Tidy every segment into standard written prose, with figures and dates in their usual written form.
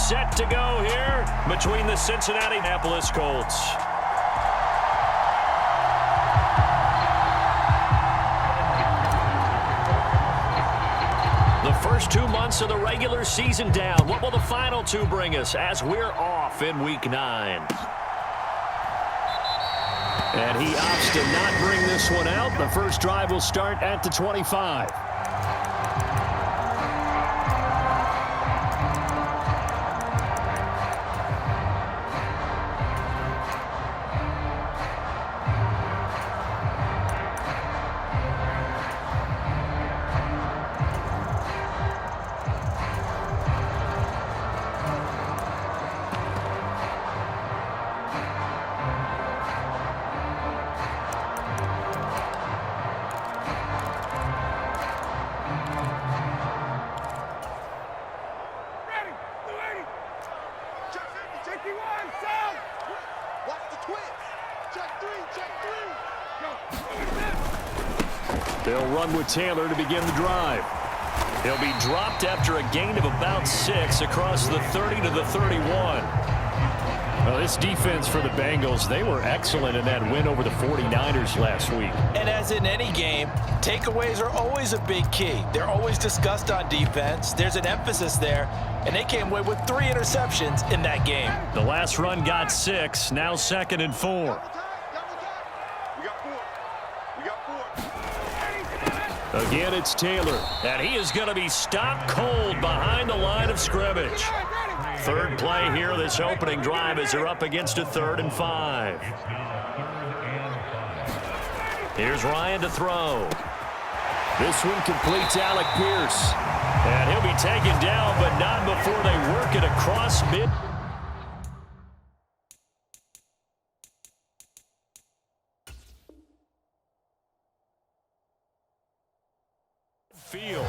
set to go here between the Cincinnati and Indianapolis Colts. The first 2 months of the regular season down. What will the final 2 bring us as we're off in Week 9? And he opts to not bring this one out. The first drive will start at the 25. They'll run with Taylor to begin the drive. He'll be dropped after a gain of about 6 across the 30 to the 31. Well, this defense for the Bengals, they were excellent in that win over the 49ers last week. And as in any game, takeaways are always a big key. They're always discussed on defense. There's an emphasis there, and they came away with 3 interceptions in that game. The last run got 6, now 2nd and 4. Again, it's Taylor, and he is going to be stopped cold behind the line of scrimmage. Third play here, this opening drive, as they're up against a 3rd and 5. Here's Ryan to throw. This one completes Alec Pierce. And he'll be taken down, but not before they work it across mid. Field.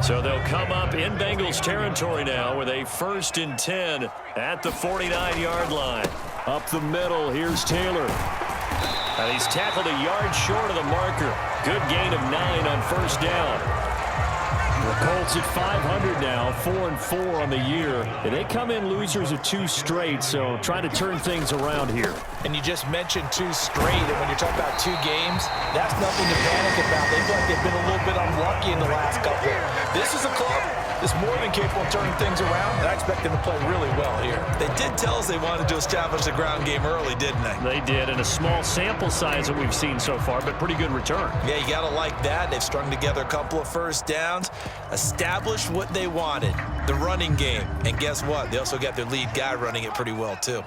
So they'll come up in Bengals territory now with a 1st and 10 at the 49-yard line. Up the middle, here's Taylor. And he's tackled a yard short of the marker. Good gain of 9 on 1st down. The Colts at 500 now, 4-4 on the year. And they come in losers of 2 straight, so trying to turn things around here. And you just mentioned 2 straight, and when you're talking about 2 games, that's nothing to panic about. They feel like they've been a little bit unlucky in the last couple. This is a club that's more than capable of turning things around, and I expect them to play really well here. They did tell us they wanted to establish the ground game early, didn't they? They did, and a small sample size that we've seen so far, but pretty good return. Yeah, you got to like that. They've strung together a couple of 1st downs, established what they wanted, the running game. And guess what? They also got their lead guy running it pretty well, too.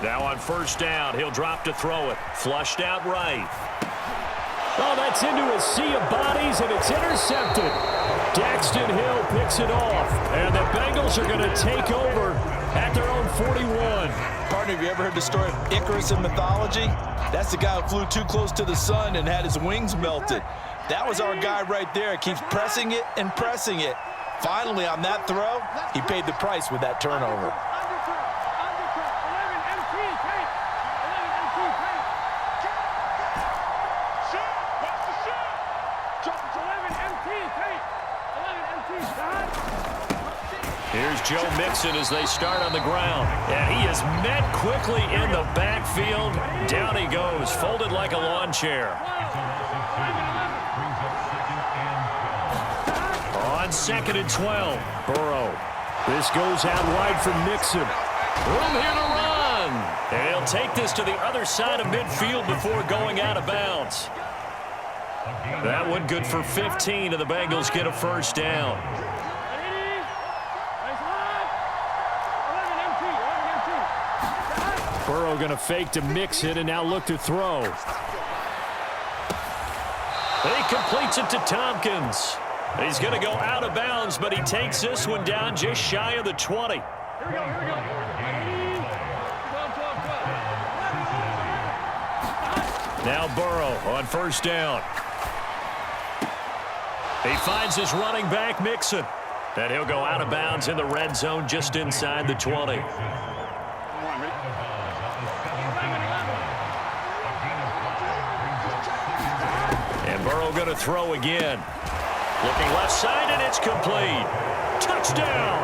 Now on 1st down, he'll drop to throw it. Flushed out right. Oh, that's into a sea of bodies, and it's intercepted. Daxton Hill picks it off, and the Bengals are going to take over at their own 41. Partner, have you ever heard the story of Icarus in mythology? That's the guy who flew too close to the sun and had his wings melted. That was our guy right there. Keeps pressing it and pressing it. Finally, on that throw, he paid the price with that turnover. Here's Joe Mixon as they start on the ground. And he is met quickly in the backfield. Down he goes, folded like a lawn chair. On 2nd and 12, Burrow. This goes out wide for Mixon. Room here to run. And he'll take this to the other side of midfield before going out of bounds. That one good for 15, and the Bengals get a 1st down. Burrow going to fake to Mixon and now look to throw. He completes it to Tompkins. He's going to go out of bounds, but he takes this one down just shy of the 20. Now Burrow on 1st down. He finds his running back, Mixon. And he'll go out of bounds in the red zone just inside the 20. going to throw again. Looking left side, and it's complete. Touchdown!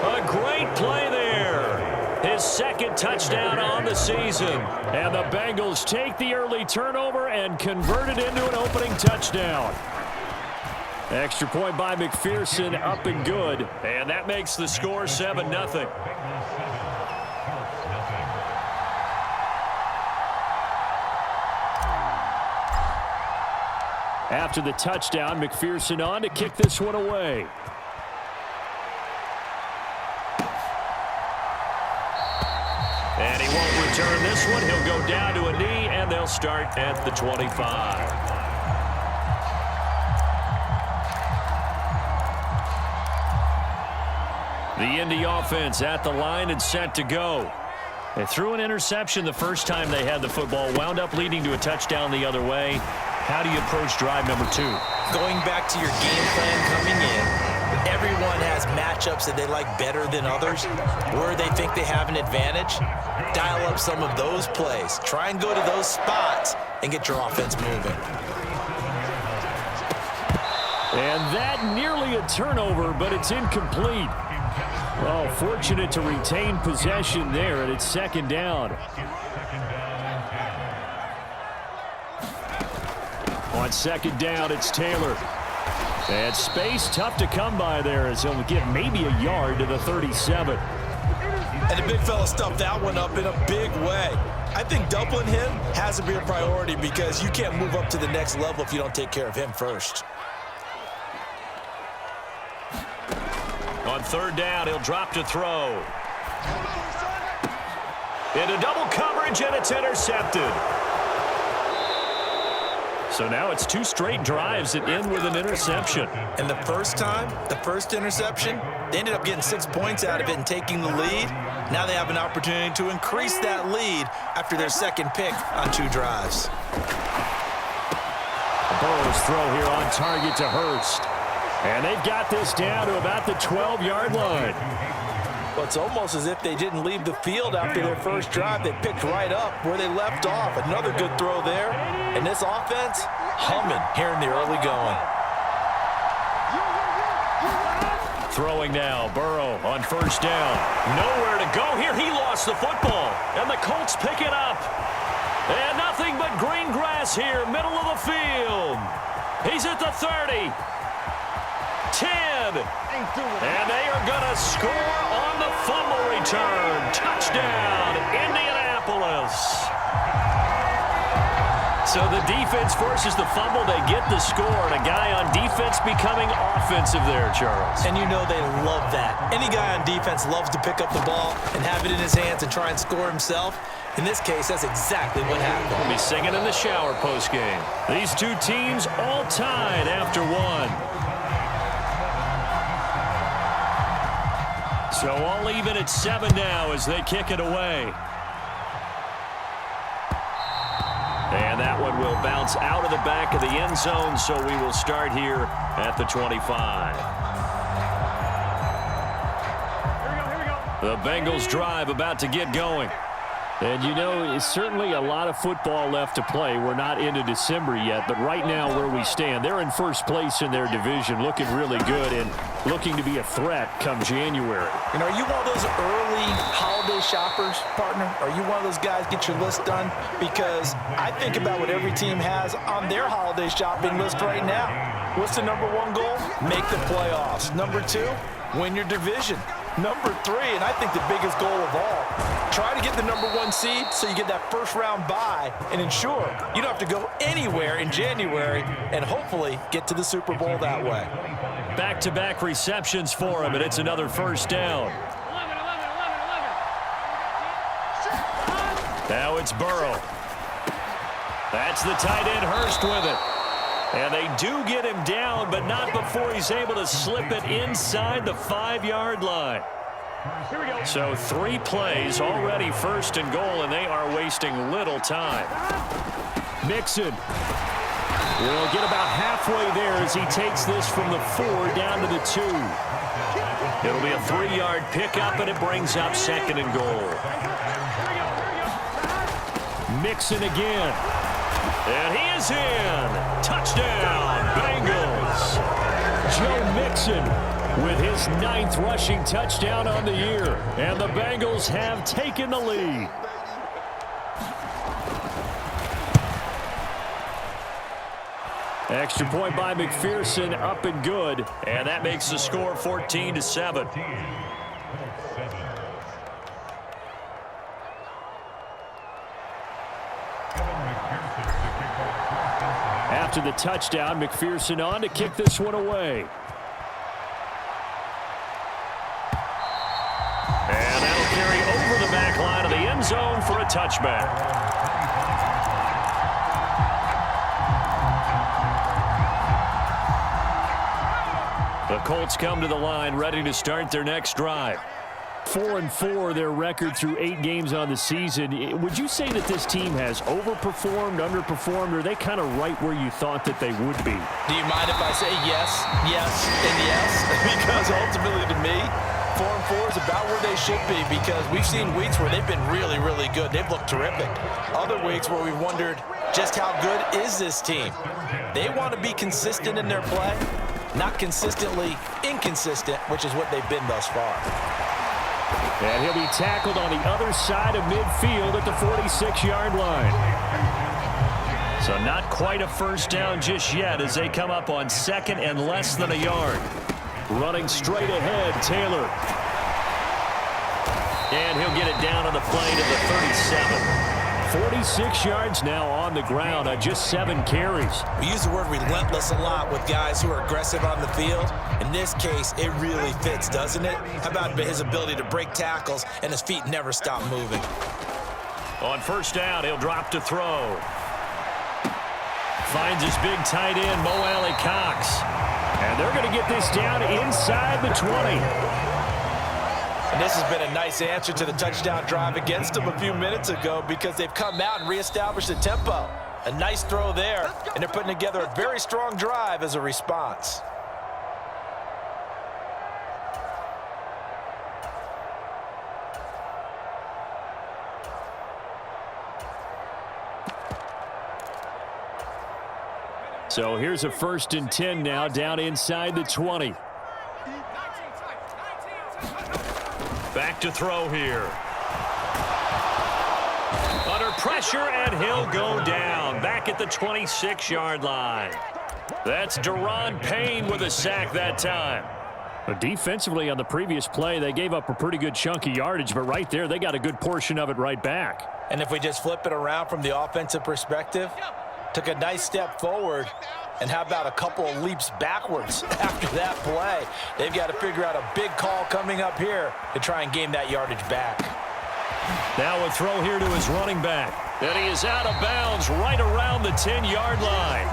A great play there. His second touchdown on the season. And the Bengals take the early turnover and convert it into an opening touchdown. Extra point by McPherson, up and good. And that makes the score 7-0. After the touchdown, McPherson on to kick this one away. And he won't return this one. He'll go down to a knee, and they'll start at the 25. The Indy offense at the line and set to go. They threw an interception the first time they had the football, wound up leading to a touchdown the other way. How do you approach drive number 2? Going back to your game plan coming in, everyone has matchups that they like better than others, where they think they have an advantage. Dial up some of those plays. Try and go to those spots and get your offense moving. And that nearly a turnover, but it's incomplete. Well, fortunate to retain possession there, and it's second down. On second down, it's Taylor. And space tough to come by there as he'll get maybe a yard to the 37. And the big fella stuffed that one up in a big way. I think doubling him has to be a priority because you can't move up to the next level if you don't take care of him first. On third down, he'll drop to throw. Into double coverage, and it's intercepted. So now it's 2 straight drives that end with an interception. And the first time, the first interception, they ended up getting 6 points out of it and taking the lead. Now they have an opportunity to increase that lead after their second pick on 2 drives. Burrow's throw here on target to Hurst. And they've got this down to about the 12-yard line. Well, it's almost as if they didn't leave the field after their first drive. They picked right up where they left off. Another good throw there. And this offense, humming here in the early going. Throwing now, Burrow on first down. Nowhere to go here. He lost the football. And the Colts pick it up. And nothing but green grass here, middle of the field. He's at the 30. 10. And they are going to score on the fumble return. Touchdown, Indianapolis. So the defense forces the fumble. They get the score. And a guy on defense becoming offensive there, Charles. And you know they love that. Any guy on defense loves to pick up the ball and have it in his hands and try and score himself. In this case, that's exactly what happened. We'll be singing in the shower postgame. These 2 teams all tied after 1. So all even at 7 now as they kick it away. And that one will bounce out of the back of the end zone, so we will start here at the 25. The Bengals drive about to get going. And, you know, it's certainly a lot of football left to play. We're not into December yet, but right now where we stand, they're in first place in their division, looking really good and looking to be a threat come January. And are you one of those early holiday shoppers, partner? Are you one of those guys get your list done? Because I think about what every team has on their holiday shopping list right now. What's the number 1 goal? Make the playoffs. Number 2, win your division. Number 3, and I think the biggest goal of all, try to get the number 1 seed so you get that first round bye and ensure you don't have to go anywhere in January and hopefully get to the Super Bowl that way. Back-to-back receptions for him, and it's another first down. Now it's Burrow. That's the tight end Hurst with it. And they do get him down, but not before he's able to slip it inside the 5-yard line. So 3 plays already first and goal, and they are wasting little time. Mixon will get about halfway there as he takes this from the 4 down to the 2. It'll be a 3-yard pickup, and it brings up second and goal. Mixon again. And he is in. Touchdown, Bengals. Joe Mixon with his 9th rushing touchdown on the year. And the Bengals have taken the lead. Extra point by McPherson, up and good. And that makes the score 14-7. After the touchdown, McPherson on to kick this one away. And that'll carry over the back line of the end zone for a touchback. The Colts come to the line ready to start their next drive. 4-4 their record through 8 games on the season. Would you say that this team has overperformed, underperformed, or are they kind of right where you thought that they would be? Do you mind if I say yes, yes, and yes? Because ultimately to me, 4-4 is about where they should be, because we've seen weeks where they've been really, really good. They've looked terrific. Other weeks where we've wondered just how good is this team. They want to be consistent in their play, not consistently inconsistent, which is what they've been thus far. And he'll be tackled on the other side of midfield at the 46-yard line. So not quite a first down just yet as they come up on 2nd and less than a yard. Running straight ahead, Taylor. And he'll get it down on the play to the 37. 46 yards now on the ground on just 7 carries. We use the word relentless a lot with guys who are aggressive on the field. In this case, it really fits, doesn't it? How about his ability to break tackles and his feet never stop moving? On first down, he'll drop to throw. Finds his big tight end, Mo Alley-Cox. And they're going to get this down inside the 20. And this has been a nice answer to the touchdown drive against them a few minutes ago, because they've come out and reestablished the tempo. A nice throw there, and they're putting together a very strong drive as a response. So here's a 1st and 10 now, down inside the 20. Back to throw here. Under pressure, and he'll go down. Back at the 26-yard line. That's Daron Payne with a sack that time. But defensively on the previous play, they gave up a pretty good chunk of yardage, but right there, they got a good portion of it right back. And if we just flip it around from the offensive perspective, took a nice step forward, and how about a couple of leaps backwards after that play? They've got to figure out a big call coming up here to try and gain that yardage back. Now a throw here to his running back. And he is out of bounds right around the 10-yard line.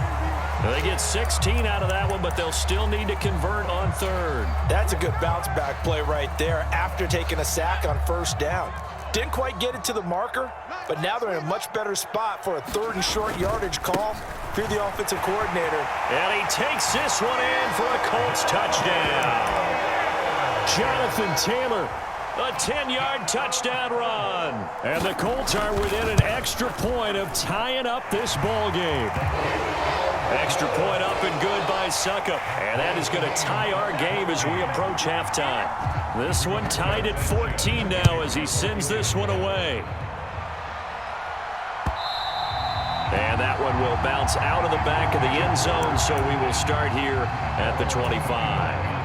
They get 16 out of that one, but they'll still need to convert on 3rd. That's a good bounce-back play right there after taking a sack on first down. Didn't quite get it to the marker, but now they're in a much better spot for a 3rd and short yardage call through the offensive coordinator. And he takes this one in for a Colts touchdown. Jonathan Taylor, a 10-yard touchdown run. And the Colts are within an extra point of tying up this ball game. Extra point up and good by Suckup. And that is going to tie our game as we approach halftime. This one tied at 14 now as he sends this one away. And that one will bounce out of the back of the end zone, so we will start here at the 25.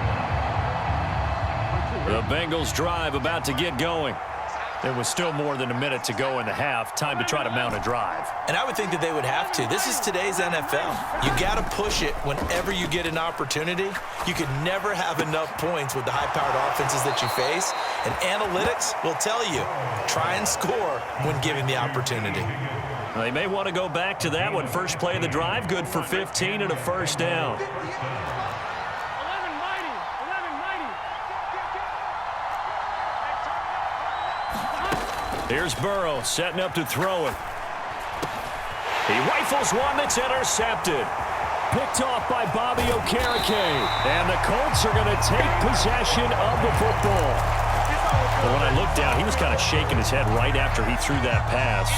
The Bengals drive about to get going. There was still more than a minute to go in the half. Time to try to mount a drive. And I would think that they would have to. This is today's NFL. You got to push it whenever you get an opportunity. You could never have enough points with the high-powered offenses that you face. And analytics will tell you, try and score when given the opportunity. They may want to go back to that one. First play of the drive, good for 15 and a first down. Here's Burrow setting up to throw it. He rifles one that's intercepted. Picked off by Bobby Okereke. And the Colts are going to take possession of the football. But when I looked down, he was kind of shaking his head right after he threw that pass.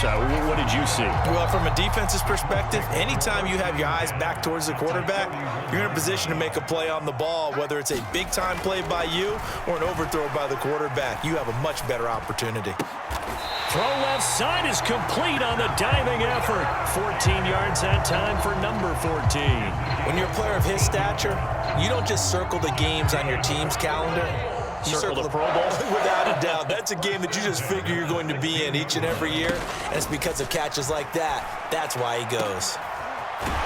What did you see? Well, from a defense's perspective, anytime you have your eyes back towards the quarterback, you're in a position to make a play on the ball, whether it's a big-time play by you or an overthrow by the quarterback. You have a much better opportunity. Throw left side is complete on the diving effort. 14 yards that time for number 14. When you're a player of his stature, you don't just circle the games on your team's calendar. You circle the Pro Bowl? Without a doubt. That's a game that you just figure you're going to be in each and every year, and it's because of catches like that. That's why he goes.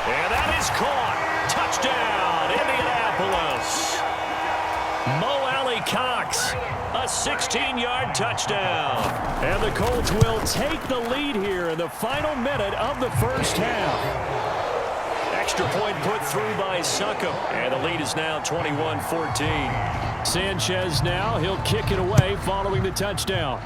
And that is caught. Touchdown, Indianapolis. Mo Alley Cox, a 16-yard touchdown. And the Colts will take the lead here in the final minute of the first half. Extra point put through by Succop, and the lead is now 21-14. Sanchez now, he'll kick it away following the touchdown.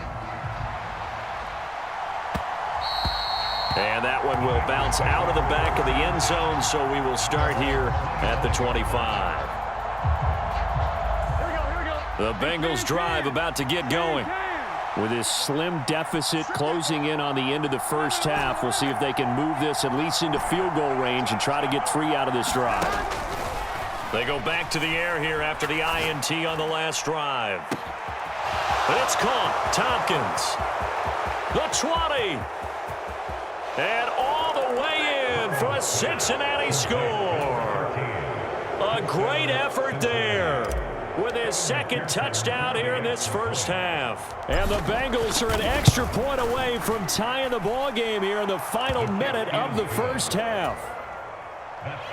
And that one will bounce out of the back of the end zone, so we will start here at the 25. The Bengals drive about to get going. With this slim deficit closing in on the end of the first half, we'll see if they can move this at least into field goal range and try to get 3 out of this drive. They go back to the air here after the INT on the last drive. And it's caught. Tompkins. The 20. And all the way in for a Cincinnati score. A great effort there with his second touchdown here in this first half. And the Bengals are an extra point away from tying the ball game here in the final minute of the first half.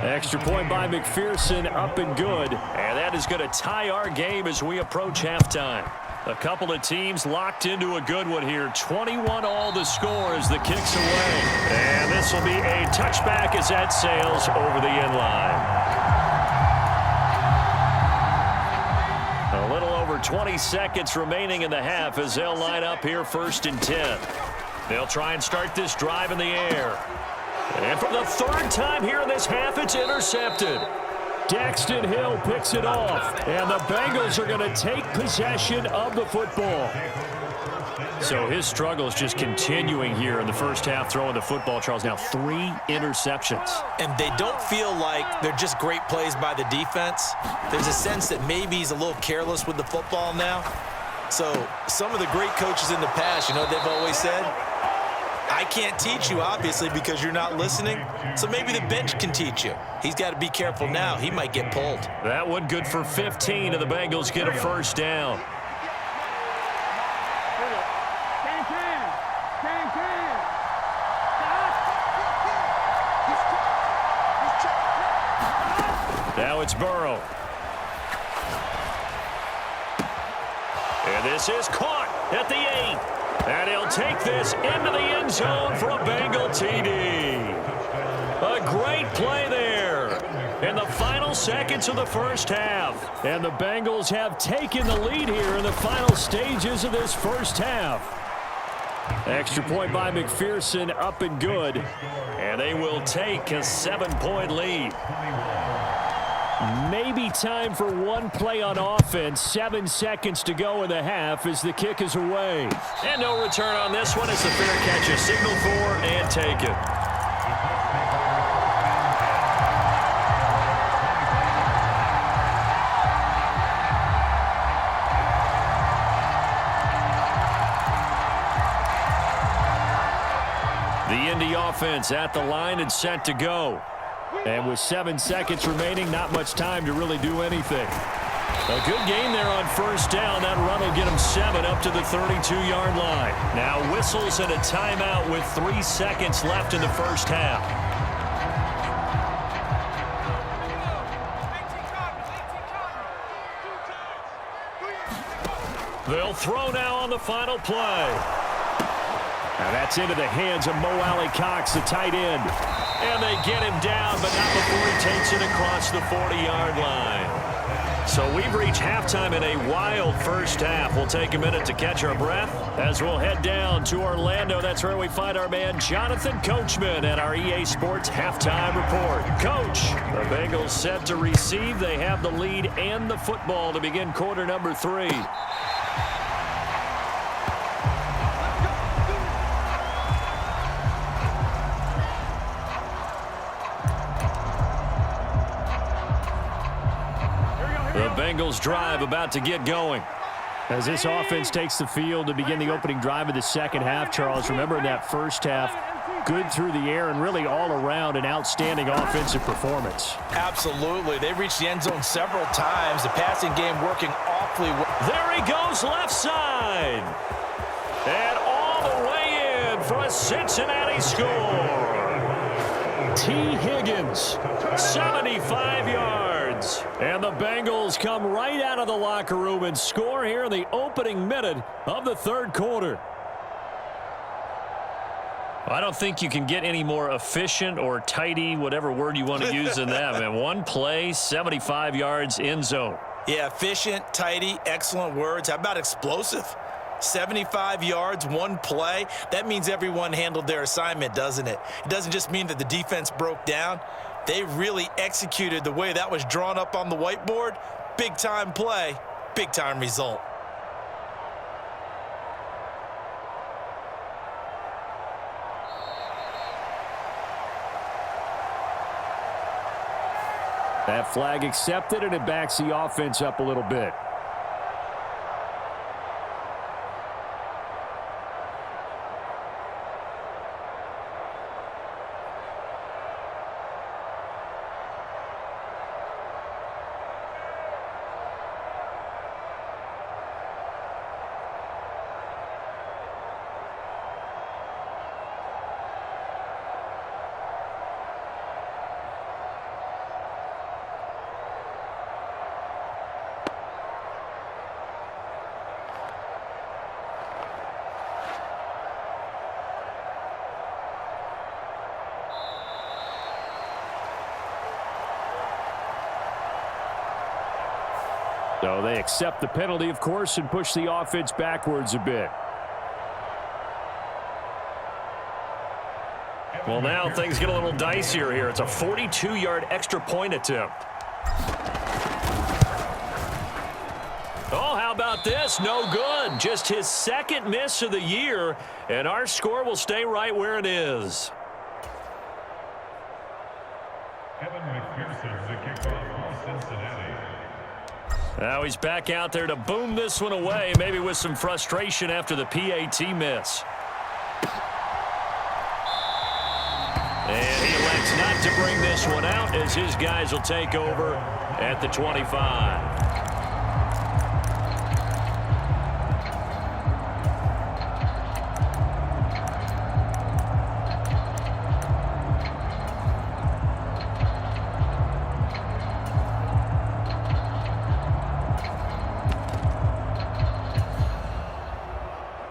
Extra point by McPherson, up and good. And that is going to tie our game as we approach halftime. A couple of teams locked into a good one here. 21 all the score as the kick's away. And this will be a touchback as that sails over the end line. A little over 20 seconds remaining in the half as they'll line up here 1st and 10. They'll try and start this drive in the air. And for the third time here in this half, it's intercepted. Daxton Hill picks it off, and the Bengals are going to take possession of the football. So his struggle is just continuing here in the first half, throwing the football, Charles. Now 3 interceptions. And they don't feel like they're just great plays by the defense. There's a sense that maybe he's a little careless with the football now. So some of the great coaches in the past, you know what they've always said? I can't teach you, obviously, because you're not listening. So maybe the bench can teach you. He's got to be careful now. He might get pulled. That one good for 15, and the Bengals get a first down. Now it's Burrow. And this is caught at the 8. And he'll take this into the end zone for a Bengal TD. A great play there in the final seconds of the first half. And the Bengals have taken the lead here in the final stages of this first half. Extra point by McPherson, up and good. And they will take a 7-point lead. Maybe time for one play on offense. 7 seconds to go in the half as the kick is away. And no return on this one. It's a fair catch. A signal for and take it. The Indy offense at the line and set to go. And with 7 seconds remaining, not much time to really do anything. A good game there on first down. That run will get them 7 up to the 32-yard line. Now whistles and a timeout with 3 seconds left in the first half. They'll throw now on the final play. Now that's into the hands of Mo Alley Cox, the tight end. And they get him down, but not before he takes it across the 40-yard line. So we've reached halftime in a wild first half. We'll take a minute to catch our breath as we'll head down to Orlando. That's where we find our man Jonathan Coachman at our EA Sports Halftime Report. Coach, the Bengals set to receive. They have the lead and the football to begin quarter number 3. Bengals drive about to get going. As this offense takes the field to begin the opening drive of the second half, Charles, remember in that first half, good through the air and really all around an outstanding offensive performance. Absolutely. They reached the end zone several times. The passing game working awfully well. There he goes left side. And all the way in for a Cincinnati score. T. Higgins, 75 yards. And the Bengals come right out of the locker room and score here in the opening minute of the third quarter. I don't think you can get any more efficient or tidy, whatever word you want to use in that, man. One play, 75 yards, end zone. Yeah, efficient, tidy, excellent words. How about explosive? 75 yards, one play. That means everyone handled their assignment, doesn't it? It doesn't just mean that the defense broke down. They really executed the way that was drawn up on the whiteboard. Big-time play, big-time result. That flag accepted, and it backs the offense up a little bit. So they accept the penalty, of course, and push the offense backwards a bit. Well, now things get a little dicier here. It's a 42-yard extra point attempt. Oh, how about this? No good. Just his second miss of the year, and our score will stay right where it is. Now he's back out there to boom this one away, maybe with some frustration after the PAT miss. And he elects not to bring this one out as his guys will take over at the 25.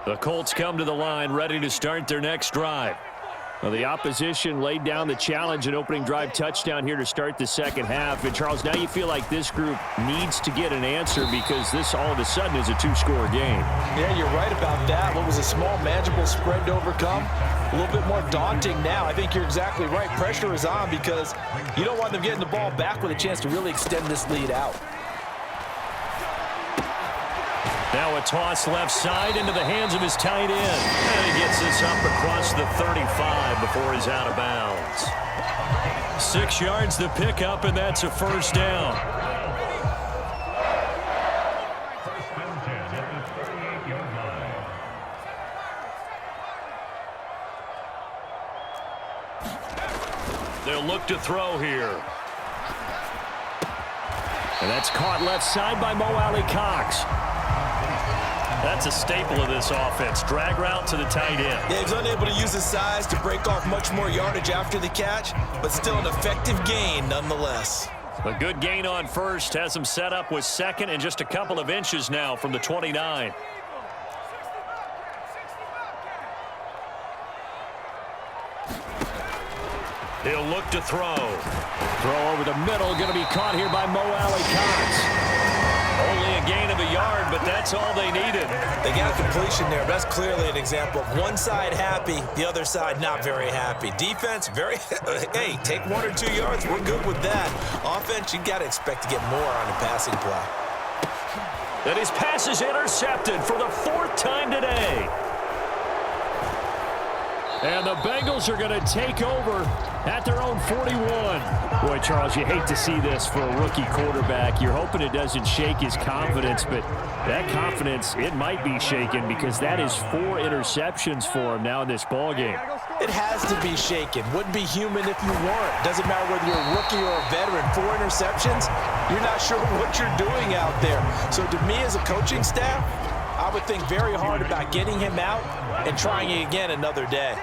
The Colts come to the line ready to start their next drive. Well, the opposition laid down the challenge and opening drive touchdown here to start the second half. And, Charles, now you feel like this group needs to get an answer because this all of a sudden is a two-score game. Yeah, you're right about that. What was a small, manageable spread to overcome? A little bit more daunting now. I think you're exactly right. Pressure is on because you don't want them getting the ball back with a chance to really extend this lead out. Now a toss left side into the hands of his tight end. And he gets this up across the 35 before he's out of bounds. 6 yards the pickup, and that's a first down. They'll look to throw here. And that's caught left side by Mo Alley-Cox. That's a staple of this offense. Drag route to the tight end. Yeah, he was unable to use his size to break off much more yardage after the catch, but still an effective gain nonetheless. A good gain on first has him set up with second and just a couple of inches now from the 29. He'll look to throw. Throw over the middle, going to be caught here by Mo Alley-Cox. Only a gain of a yard, but that's all they needed. They got a completion there. That's clearly an example of one side happy, the other side not very happy. Defense, very, hey, take 1 or 2 yards. We're good with that. Offense, you got to expect to get more on the passing play. And his pass is intercepted for the 4th time today. And the Bengals are going to take over at their own 41. Boy, Charles, you hate to see this for a rookie quarterback. You're hoping it doesn't shake his confidence, but that confidence, it might be shaken because that is 4 interceptions for him now in this ballgame. It has to be shaken. Wouldn't be human if you weren't. Doesn't matter whether you're a rookie or a veteran. 4 interceptions, you're not sure what you're doing out there. So to me as a coaching staff, I would think very hard about getting him out and trying it again another day.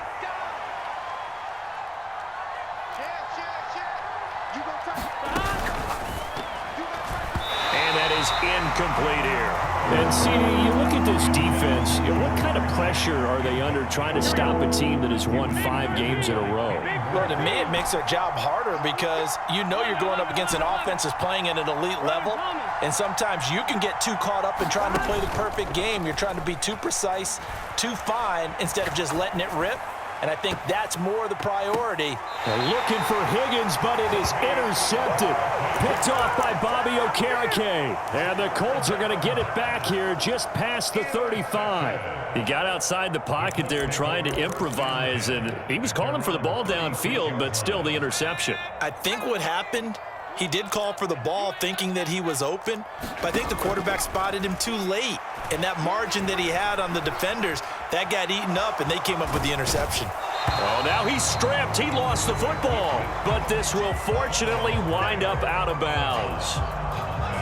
And that is incomplete here. And see, you look at this defense, what kind of pressure are they under trying to stop a team that has won 5 games in a row? Well, to me, it makes their job harder because you know you're going up against an offense that's playing at an elite level, and sometimes you can get too caught up in trying to play the perfect game. You're trying to be too precise, too fine, instead of just letting it rip. And I think that's more the priority. They're looking for Higgins, but it is intercepted. Picked off by Bobby Okereke. And the Colts are going to get it back here just past the 35. He got outside the pocket there trying to improvise, and he was calling for the ball downfield, but still the interception. I think what happened, he did call for the ball thinking that he was open, but I think the quarterback spotted him too late. And that margin that he had on the defenders, that got eaten up, and they came up with the interception. Oh, now he's stripped. He lost the football. But this will fortunately wind up out of bounds.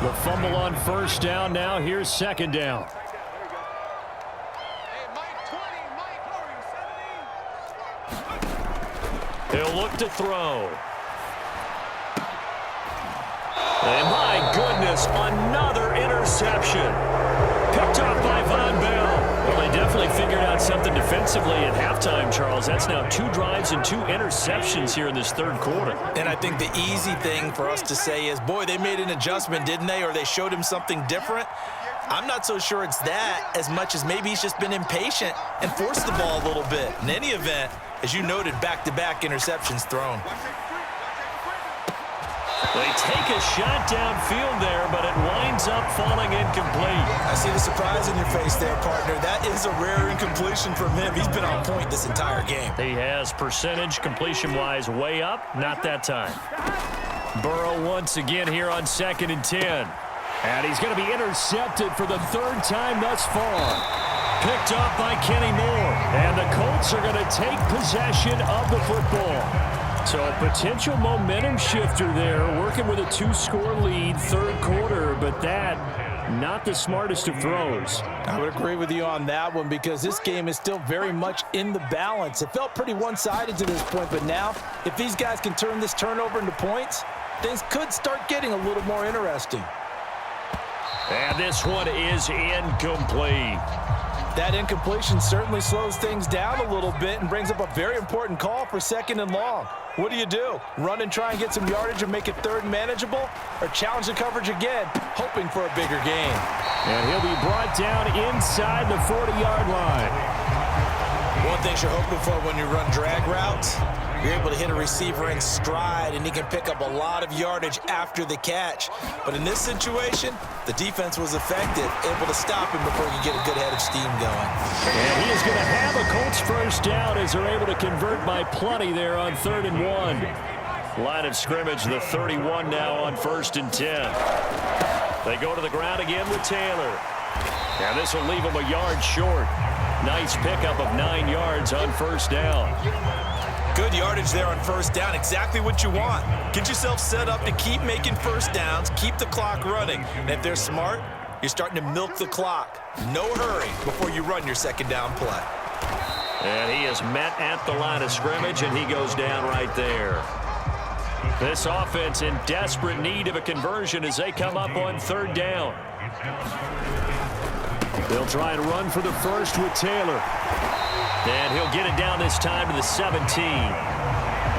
The fumble on first down now. Here's second down. He'll look to throw. And my goodness, another interception. Picked off by Von Bell. Well, they definitely figured out something defensively at halftime, Charles. That's now 2 drives and 2 interceptions here in this third quarter. And I think the easy thing for us to say is, boy, they made an adjustment, didn't they? Or they showed him something different. I'm not so sure it's that as much as maybe he's just been impatient and forced the ball a little bit. In any event, as you noted, back-to-back interceptions thrown. They take a shot downfield there, but it winds up falling incomplete. I see the surprise in your face there, partner. That is a rare incompletion from him. He's been on point this entire game. He has percentage completion-wise way up, not that time. Burrow once again here on 2nd and 10. And he's going to be intercepted for the 3rd time thus far. Picked off by Kenny Moore. And the Colts are going to take possession of the football. So a potential momentum shifter there, working with a 2-score lead, 3rd quarter, but that, not the smartest of throws. I would agree with you on that one because this game is still very much in the balance. It felt pretty one-sided to this point, but now, if these guys can turn this turnover into points, things could start getting a little more interesting. And this one is incomplete. That incompletion certainly slows things down a little bit and brings up a very important call for 2nd and long. What do? Run and try and get some yardage and make it 3rd and manageable? Or challenge the coverage again, hoping for a bigger gain? And he'll be brought down inside the 40-yard line. One thing you're hoping for when you run drag routes, you're able to hit a receiver in stride, and he can pick up a lot of yardage after the catch. But in this situation, the defense was effective, able to stop him before he could get a good head of steam going. And he is going to have a Colts first down as they're able to convert by plenty there on 3rd and 1. Line of scrimmage, the 31 now on 1st and 10. They go to the ground again with Taylor. And this will leave him a yard short. Nice pickup of 9 yards on first down. Good yardage there on first down. Exactly what you want. Get yourself set up to keep making first downs, keep the clock running. And if they're smart, you're starting to milk the clock. No hurry before you run your 2nd down play. And he is met at the line of scrimmage, and he goes down right there. This offense in desperate need of a conversion as they come up on 3rd down. They'll try and run for the first with Taylor. And he'll get it down this time to the 17.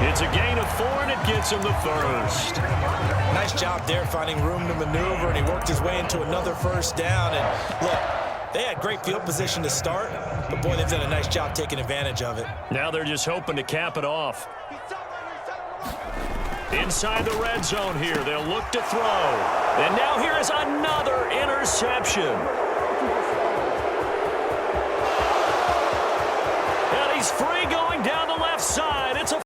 It's a gain of 4, and it gets him the first. Nice job there finding room to maneuver, and he worked his way into another first down. And look, they had great field position to start, but boy, they've done a nice job taking advantage of it. Now they're just hoping to cap it off. Inside the red zone here, they'll look to throw. And now here is another interception. He's free going down the left side. It's a